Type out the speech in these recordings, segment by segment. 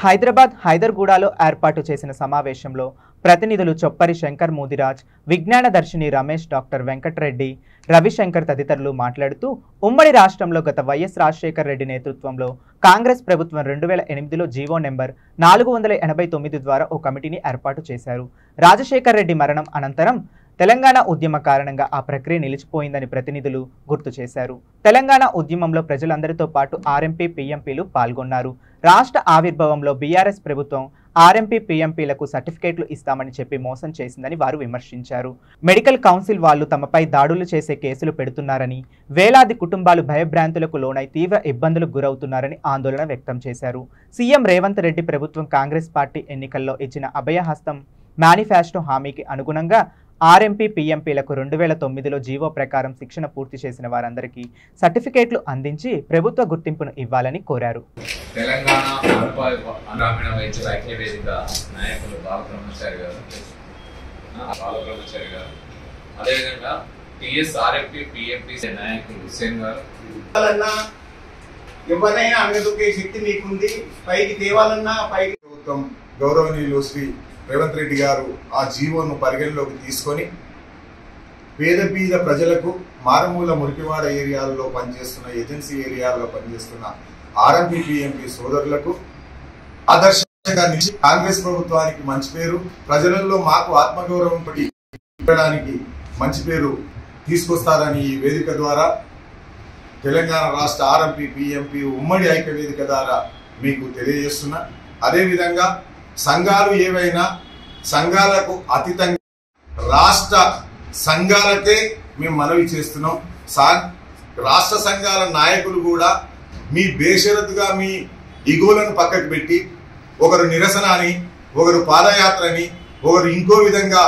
హైదరాబాద్ హైదర్గూడలో ఏర్పాటు చేసిన సమావేశంలో ప్రతినిధులు చొప్పరి శంకర్ ముదిరాజ్, విజ్ఞాన దర్శిని రమేష్, డాక్టర్ వెంకటరెడ్డి, రవిశంకర్ తదితరులు మాట్లాడుతూ ఉమ్మడి రాష్ట్రంలో గత వైఎస్ రాజశేఖర్ రెడ్డి నేతృత్వంలో కాంగ్రెస్ ప్రభుత్వం 2008లో జీవో నెంబర్ 489 ద్వారా ఓ కమిటీని ఏర్పాటు చేశారు. రాజశేఖర్ రెడ్డి మరణం అనంతరం తెలంగాణ ఉద్యమ కారణంగా ఆ ప్రక్రియ నిలిచిపోయిందని ప్రతినిధులు గుర్తు చేశారు. తెలంగాణ ఉద్యమంలో ప్రజలందరితో పాటు ఆర్ఎంపీ, పీఎంపీలు పాల్గొన్నారు. రాష్ట్ర ఆవిర్భావంలో బీఆర్ఎస్ ప్రభుత్వం ఆర్ఎంపీ, పీఎంపీలకు సర్టిఫికేట్లు ఇస్తామని చెప్పి మోసం చేసిందని వారు విమర్శించారు. మెడికల్ కౌన్సిల్ వాళ్లు తమపై దాడులు చేసే కేసులు పెడుతున్నారని, వేలాది కుటుంబాలు భయభ్రాంతులకు లోనై తీవ్ర ఇబ్బందులకు గురవుతున్నారని ఆందోళన వ్యక్తం చేశారు. సీఎం రేవంత్ రెడ్డి ప్రభుత్వం కాంగ్రెస్ పార్టీ ఎన్నికల్లో ఇచ్చిన అభయహస్తం మేనిఫెస్టో హామీకి అనుగుణంగా ఆర్ఎంపీ, పీఎంపీలకు 2009లో జీవో ప్రకారం శిక్షణ పూర్తి చేసిన వారందరికీ సర్టిఫికేట్లు అందించి ప్రభుత్వ గుర్తింపును ఇవ్వాలని కోరారు. తెలంగాణ గ్రామీణ వైద్యుల ఐక్య వేదిక నాయకులు బాలబ్రహ్మచారి గారు, అదేవిధంగా టిఎస్ ఆర్ఎంపీ, పీఎంపీ నాయకులు హుస్సేన్ గారు. ఎవరైనా అంగదుకే శక్తి మీకుంది, పైకి తేవాలన్నా పైకి. ప్రభుత్వం గౌరవనీయులు శ్రీ రేవంత్ రెడ్డి గారు ఆ జీవోను పరిగణలోకి తీసుకొని పేద ప్రజలకు మారుమూల మురికివాడ ఏరియాల్లో పనిచేస్తున్న, ఏజెన్సీ ఏరియాల్లో పనిచేస్తున్న ఆర్ఎంపీ, పీఎంపీ సోదరులకు ఆదర్శంగా నిలిచి కాంగ్రెస్ ప్రభుత్వానికి మంచి పేరు, ప్రజలలో మాకు ఆత్మగౌరవం ఇవ్వడానికి మంచి పేరు తీసుకొస్తారని ఈ వేదిక ద్వారా తెలంగాణ రాష్ట్ర ఆర్ఎంపీ, పీఎంపీ ఉమ్మడి ఐక్య వేదిక ద్వారా మీకు తెలియజేస్తున్నా. అదేవిధంగా సంఘాలు ఏవైనా సంఘాలకు అతీతంగా రాష్ట్ర సంఘాలకే మేము మనవి చేస్తున్నాం. రాష్ట్ర సంఘాల నాయకులు కూడా మీ బేషరతుగా మీ ఇగోలను పక్కకు పెట్టి ఒకరు నిరసన అని, ఒకరు పాదయాత్ర అని, ఒకరు ఇంకో విధంగా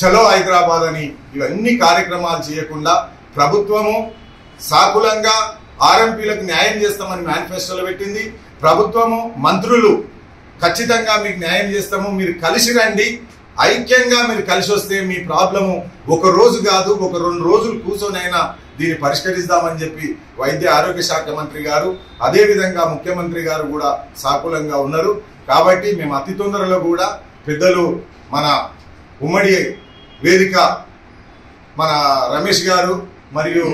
చలో హైదరాబాద్ అని ఇవన్నీ కార్యక్రమాలు చేయకుండా ప్రభుత్వము సాకులంగా ఆర్ఎంపీలకు న్యాయం చేస్తామని మేనిఫెస్టోలో పెట్టింది. ప్రభుత్వము మంత్రులు ఖచ్చితంగా మీకు న్యాయం చేస్తాము, మీరు కలిసి రండి, ఐక్యంగా మీరు కలిసి వస్తే మీ ప్రాబ్లము ఒక రోజు కాదు, ఒక 2 రోజులు కూర్చొనైనా దీన్ని పరిష్కరిస్తామని చెప్పి వైద్య ఆరోగ్య శాఖ మంత్రి గారు, అదేవిధంగా ముఖ్యమంత్రి గారు కూడా సాకులంగా ఉన్నారు. కాబట్టి మేము అతి తొందరలో కూడా పెద్దలు మన ఉమ్మడి వేదిక మన రమేష్ గారు మరియు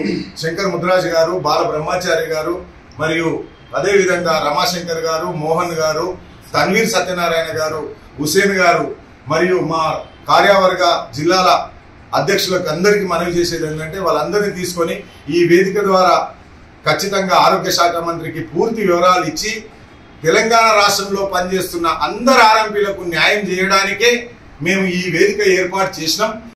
శంకర్ ముద్రాజ్ గారు, బాల బ్రహ్మచారి గారు మరియు అదేవిధంగా రమాశంకర్ గారు, మోహన్ గారు, తన్వీర్ సత్యనారాయణ గారు, హుసేన్ గారు మరియు మా కార్యవర్గ జిల్లాల అధ్యక్షులకు అందరికీ మనవి చేసేది ఏంటంటే వాళ్ళందరినీ తీసుకొని ఈ వేదిక ద్వారా ఖచ్చితంగా ఆరోగ్య శాఖ మంత్రికి పూర్తి వివరాలు ఇచ్చి తెలంగాణ రాష్ట్రంలో పనిచేస్తున్న అందరు ఆర్ఎంపీలకు న్యాయం చేయడానికే మేము ఈ వేదిక ఏర్పాటు చేసినాం.